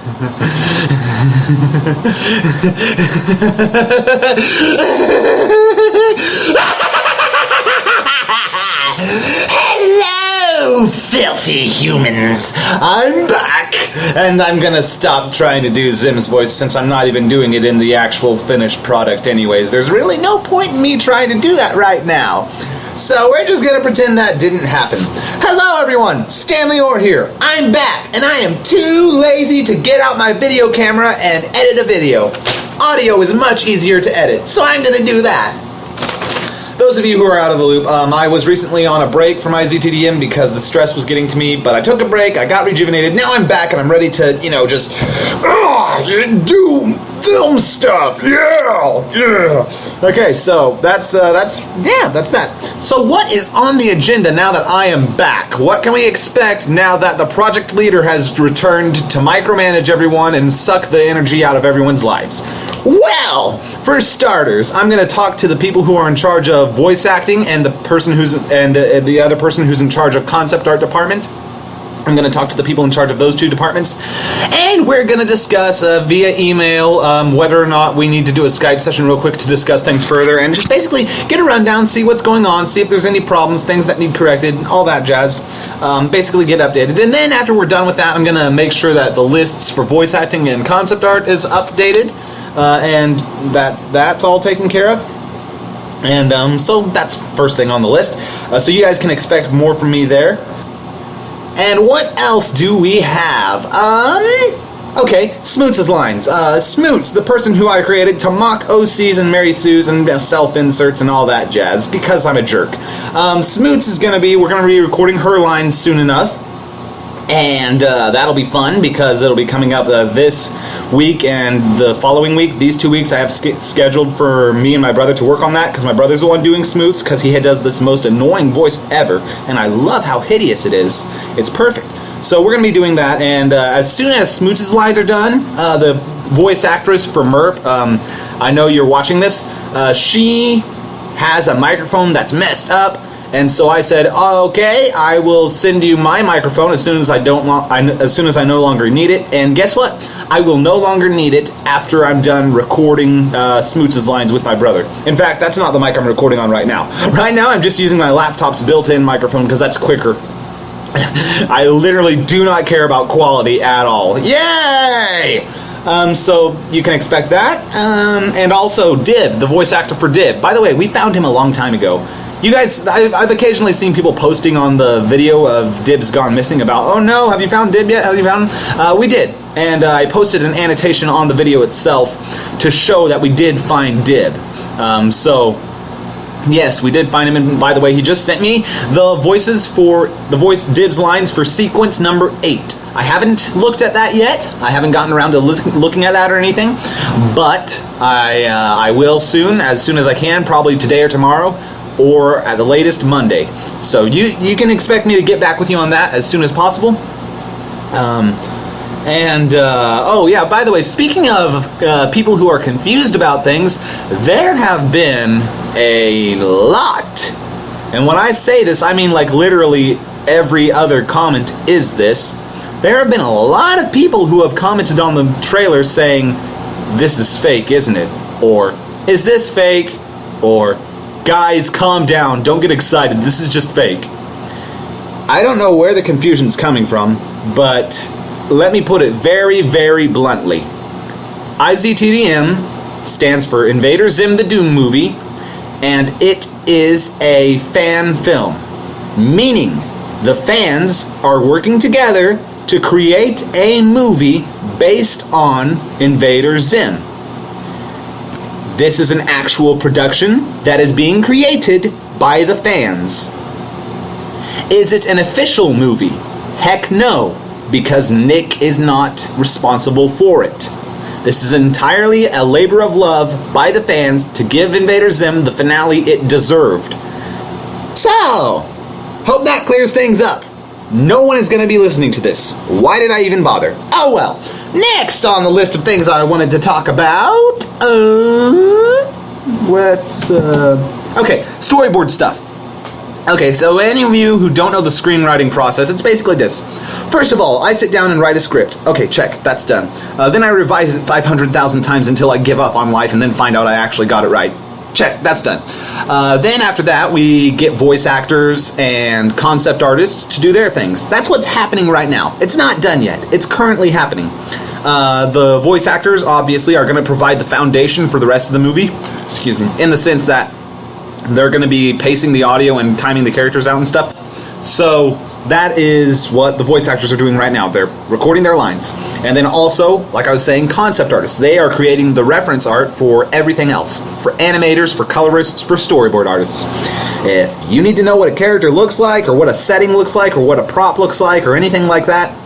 Hello, filthy humans! I'm back! And I'm gonna stop trying to do Zim's voice since I'm not even doing it in the actual finished product anyways. There's really no point in me trying to do that right now. So we're just gonna pretend that didn't happen. Hello everyone, Stanley Orr here. I'm back, and I am too lazy to get out my video camera and edit a video. Audio is much easier to edit, so I'm gonna do that. Those of you who are out of the loop, I was recently on a break from my ZTDM because the stress was getting to me, but I took a break, I got rejuvenated, now I'm back and I'm ready to, just do film stuff, yeah. Okay, so that's that. So what is on the agenda now that I am back? What can we expect now that the project leader has returned to micromanage everyone and suck the energy out of everyone's lives? Well, for starters, I'm going to talk to the people who are in charge of voice acting and the other person who's in charge of concept art department. I'm going to talk to the people in charge of those two departments, and we're going to discuss via email whether or not we need to do a Skype session real quick to discuss things further and just basically get a rundown, see what's going on, see if there's any problems, things that need corrected, all that jazz. Basically get updated, and then after we're done with that, I'm going to make sure that the lists for voice acting and concept art is updated, and that's all taken care of. And so that's first thing on the list. So you guys can expect more from me there. And what else do we have? Okay, Smoots' lines. Smoots, the person who I created to mock OCs and Mary Sue's and self-inserts and all that jazz, because I'm a jerk. Smoots is we're gonna be recording her lines soon enough. And that'll be fun because it'll be coming up this week and the following week. These 2 weeks I have scheduled for me and my brother to work on that because my brother's the one doing Smoots because he does this most annoying voice ever, and I love how hideous it is. It's perfect. So we're going to be doing that, and as soon as Smoots' lines are done, the voice actress for Merp, I know you're watching this, she has a microphone that's messed up. And so I said, okay, I will send you my microphone as soon as I no longer need it. And guess what? I will no longer need it after I'm done recording Smoots' lines with my brother. In fact, that's not the mic I'm recording on right now. Right now, I'm just using my laptop's built-in microphone because that's quicker. I literally do not care about quality at all. Yay! So you can expect that. And also Dib, the voice actor for Dib. By the way, we found him a long time ago. You guys, I've occasionally seen people posting on the video of Dib's gone missing about, oh no, have you found Dib yet? Have you found him? We did. And I posted an annotation on the video itself to show that we did find Dib. So, yes, we did find him. And by the way, he just sent me the voice Dib's lines for sequence number 8. I haven't looked at that yet. I haven't gotten around to looking at that or anything. But I will soon as I can, probably today or tomorrow. Or at the latest Monday. So you can expect me to get back with you on that as soon as possible. Oh yeah, by the way, speaking of people who are confused about things, there have been a lot. And when I say this, I mean like literally every other comment is this. There have been a lot of people who have commented on the trailer saying, this is fake, isn't it? Or, is this fake? Or, guys, calm down, don't get excited, this is just fake. I don't know where the confusion's coming from, but let me put it very, very bluntly. IZTDM stands for Invader Zim the Doom Movie, and it is a fan film. Meaning, the fans are working together to create a movie based on Invader Zim. This is an actual production that is being created by the fans. Is it an official movie? Heck no, because Nick is not responsible for it. This is entirely a labor of love by the fans to give Invader Zim the finale it deserved. So, hope that clears things up. No one is going to be listening to this. Why did I even bother? Oh well. Next on the list of things I wanted to talk about, okay, storyboard stuff. Okay, so any of you who don't know the screenwriting process, it's basically this. First of all, I sit down and write a script. Okay, check, that's done. Then I revise it 500,000 times until I give up on life and then find out I actually got it right. Check, that's done. Then after that, we get voice actors and concept artists to do their things. That's what's happening right now. It's not done yet. It's currently happening. The voice actors, obviously, are going to provide the foundation for the rest of the movie. Excuse me. In the sense that they're going to be pacing the audio and timing the characters out and stuff. So that is what the voice actors are doing right now. They're recording their lines. And then also, like I was saying, concept artists. They are creating the reference art for everything else. For animators, for colorists, for storyboard artists. If you need to know what a character looks like, or what a setting looks like, or what a prop looks like, or anything like that,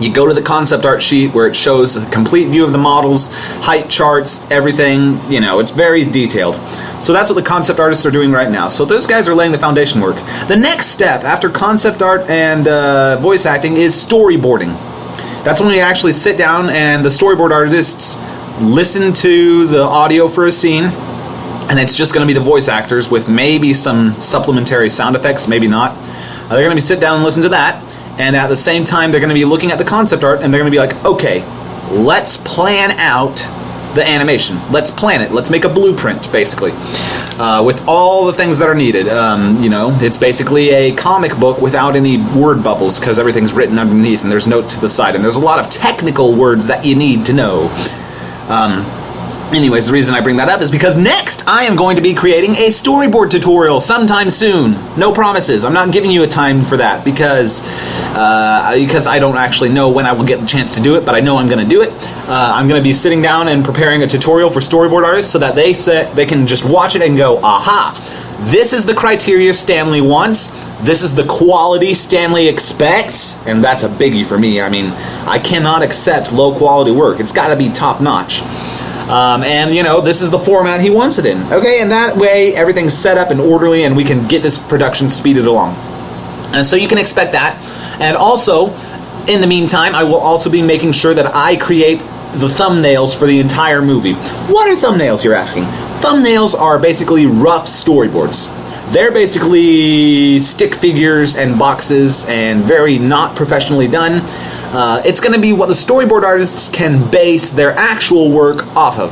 you go to the concept art sheet where it shows a complete view of the models, height charts, everything, you know, it's very detailed. So that's what the concept artists are doing right now. So those guys are laying the foundation work. The next step after concept art and voice acting is storyboarding. That's when we actually sit down and the storyboard artists listen to the audio for a scene, and it's just going to be the voice actors with maybe some supplementary sound effects, maybe not. They're going to be sit down and listen to that. And at the same time, they're going to be looking at the concept art, and they're going to be like, okay, let's plan out the animation. Let's plan it. Let's make a blueprint, basically, with all the things that are needed. You know, it's basically a comic book without any word bubbles, because everything's written underneath, and there's notes to the side, and there's a lot of technical words that you need to know. Anyways, the reason I bring that up is because next I am going to be creating a storyboard tutorial sometime soon. No promises. I'm not giving you a time for that because I don't actually know when I will get the chance to do it, but I know I'm going to do it. I'm going to be sitting down and preparing a tutorial for storyboard artists so that they can just watch it and go, aha, this is the criteria Stanley wants. This is the quality Stanley expects, and that's a biggie for me. I mean, I cannot accept low quality work. It's got to be top notch. And, you know, this is the format he wants it in. Okay, and that way everything's set up and orderly and we can get this production speeded along. And so you can expect that. And also, in the meantime, I will also be making sure that I create the thumbnails for the entire movie. What are thumbnails, you're asking? Thumbnails are basically rough storyboards. They're basically stick figures and boxes and very not professionally done. It's going to be what the storyboard artists can base their actual work off of.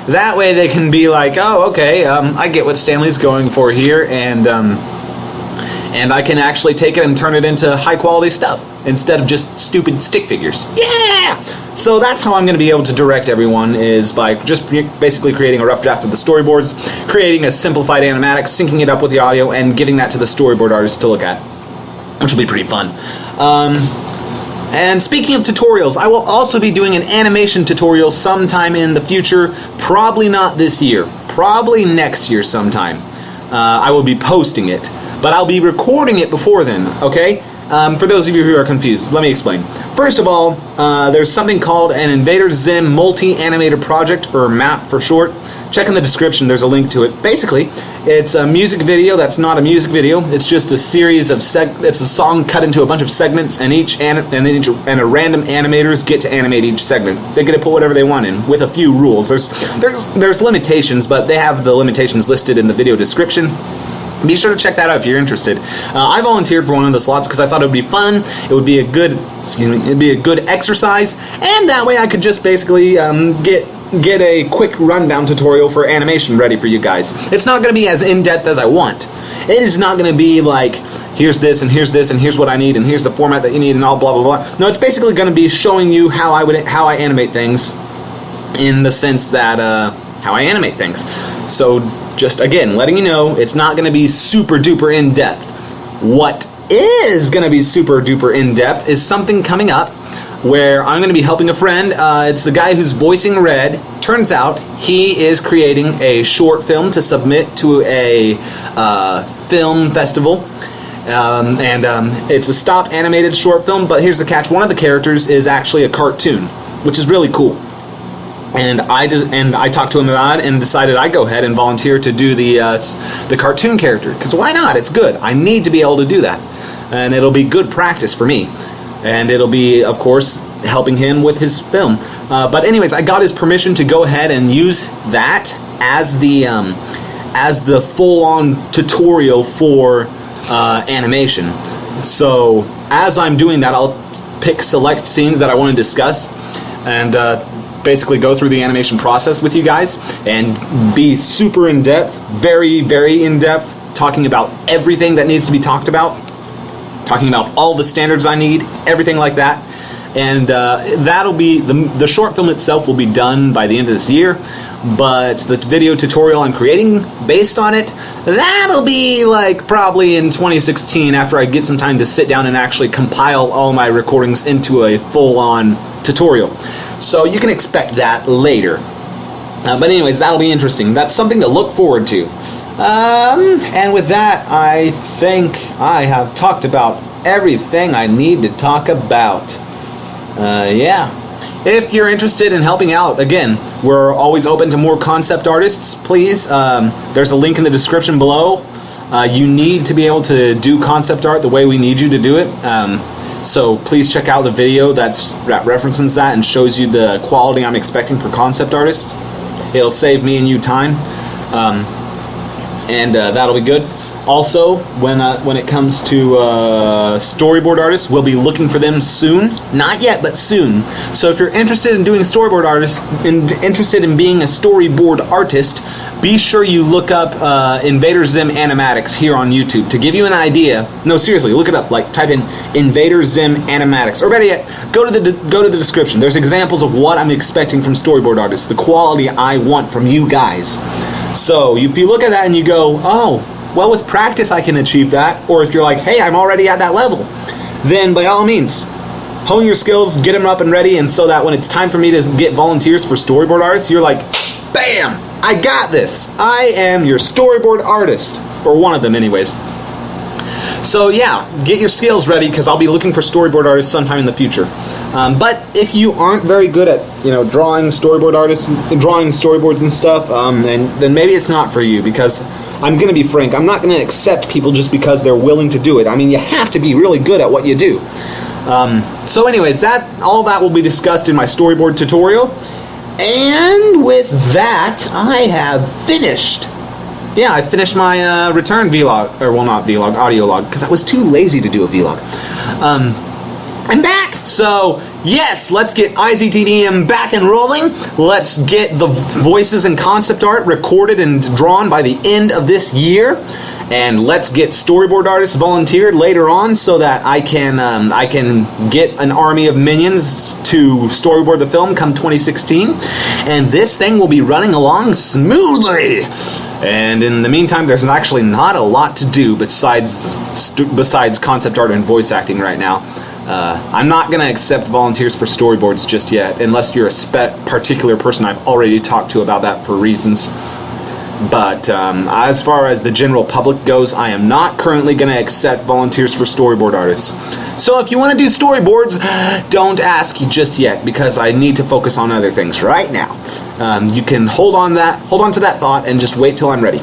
That way they can be like, oh, okay, I get what Stanley's going for here, and I can actually take it and turn it into high quality stuff instead of just stupid stick figures. Yeah! So that's how I'm going to be able to direct everyone, is by just basically creating a rough draft of the storyboards, creating a simplified animatic, syncing it up with the audio, and giving that to the storyboard artists to look at, which will be pretty fun. And speaking of tutorials, I will also be doing an animation tutorial sometime in the future. Probably not this year. Probably next year sometime. I will be posting it. But I'll be recording it before then, okay? For those of you who are confused, let me explain. First of all, there's something called an Invader Zim Multi-Animator-Project, or MAP for short. Check in the description, there's a link to it. Basically, it's a music video that's not a music video. It's just a series of it's a song cut into a bunch of segments, and a random animators get to animate each segment. They get to put whatever they want in, with a few rules. There's limitations, but they have the limitations listed in the video description. Be sure to check that out if you're interested. I volunteered for one of the slots because I thought it would be fun. It would be a good, it'd be a good exercise, and that way I could just basically get a quick rundown tutorial for animation ready for you guys. It's not going to be as in-depth as I want. It is not going to be like, here's this, and here's what I need, and here's the format that you need, and all blah blah blah. No, it's basically going to be showing you how I animate things, in the sense that how I animate things. So just again, letting you know, it's not going to be super duper in depth. What is going to be super duper in depth is something coming up where I'm going to be helping a friend. It's the guy who's voicing Red. Turns out he is creating a short film to submit to a film festival. It's a stop animated short film, but here's the catch. One of the characters is actually a cartoon, which is really cool. And I talked to him about it and decided I'd go ahead and volunteer to do the cartoon character, because why not? It's good. I need to be able to do that, and it'll be good practice for me. And it'll be, of course, helping him with his film. But anyways, I got his permission to go ahead and use that as the full-on tutorial for animation. So as I'm doing that, I'll pick select scenes that I want to discuss and basically go through the animation process with you guys and be super in depth, very, very in depth, talking about everything that needs to be talked about, talking about all the standards I need, everything like that. And that'll be, the short film itself will be done by the end of this year, but the video tutorial I'm creating based on it, that'll be like probably in 2016 after I get some time to sit down and actually compile all my recordings into a full-on tutorial. So you can expect that later. But anyways, that'll be interesting. That's something to look forward to. And with that, I think I have talked about everything I need to talk about. Yeah. If you're interested in helping out, again, we're always open to more concept artists, please. There's a link in the description below. You need to be able to do concept art the way we need you to do it. So please check out the video that references that and shows you the quality I'm expecting for concept artists. It'll save me and you time. And that'll be good. Also, when it comes to storyboard artists, we'll be looking for them soon. Not yet, but soon. So if you're interested in doing storyboard artists, interested in being a storyboard artist, be sure you look up Invader Zim Animatics here on YouTube to give you an idea. No, seriously, look it up. Like type in Invader Zim Animatics, or better yet, go to the description. There's examples of what I'm expecting from storyboard artists, the quality I want from you guys. So if you look at that and you go, oh, well, with practice I can achieve that, or if you're like, hey, I'm already at that level, then by all means, hone your skills, get them up and ready, and so that when it's time for me to get volunteers for storyboard artists, you're like, bam, I got this. I am your storyboard artist, or one of them anyways. So yeah, get your skills ready because I'll be looking for storyboard artists sometime in the future. But if you aren't very good at drawing storyboards and stuff, then maybe it's not for you, because I'm going to be frank, I'm not going to accept people just because they're willing to do it. I mean, you have to be really good at what you do. So anyways, all that will be discussed in my storyboard tutorial. And with that, I have finished. Yeah, I finished my return vlog, or well, not vlog, audio log, because I was too lazy to do a vlog. I'm back, so yes, let's get IZTDM back and rolling. Let's get the voices and concept art recorded and drawn by the end of this year. And let's get storyboard artists volunteered later on so that I can get an army of minions to storyboard the film come 2016. And this thing will be running along smoothly. And in the meantime, there's actually not a lot to do besides concept art and voice acting right now. I'm not going to accept volunteers for storyboards just yet, unless you're a particular person I've already talked to about that for reasons. But as far as the general public goes, I am not currently going to accept volunteers for storyboard artists. So if you want to do storyboards, don't ask just yet, because I need to focus on other things right now. You can hold on to that thought and just wait till I'm ready.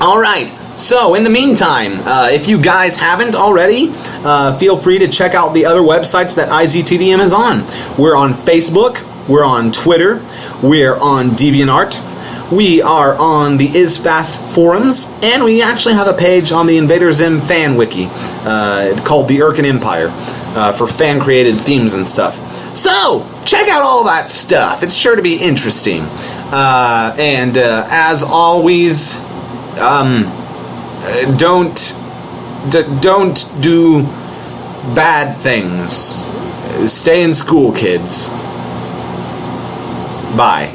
Alright, so in the meantime, if you guys haven't already, feel free to check out the other websites that IZTDM is on. We're on Facebook, we're on Twitter, we're on DeviantArt, we are on the IsFast forums, and we actually have a page on the Invader Zim fan wiki called the Urkin Empire for fan-created themes and stuff. So, check out all that stuff. It's sure to be interesting. And as always, don't do bad things. Stay in school, kids. Bye.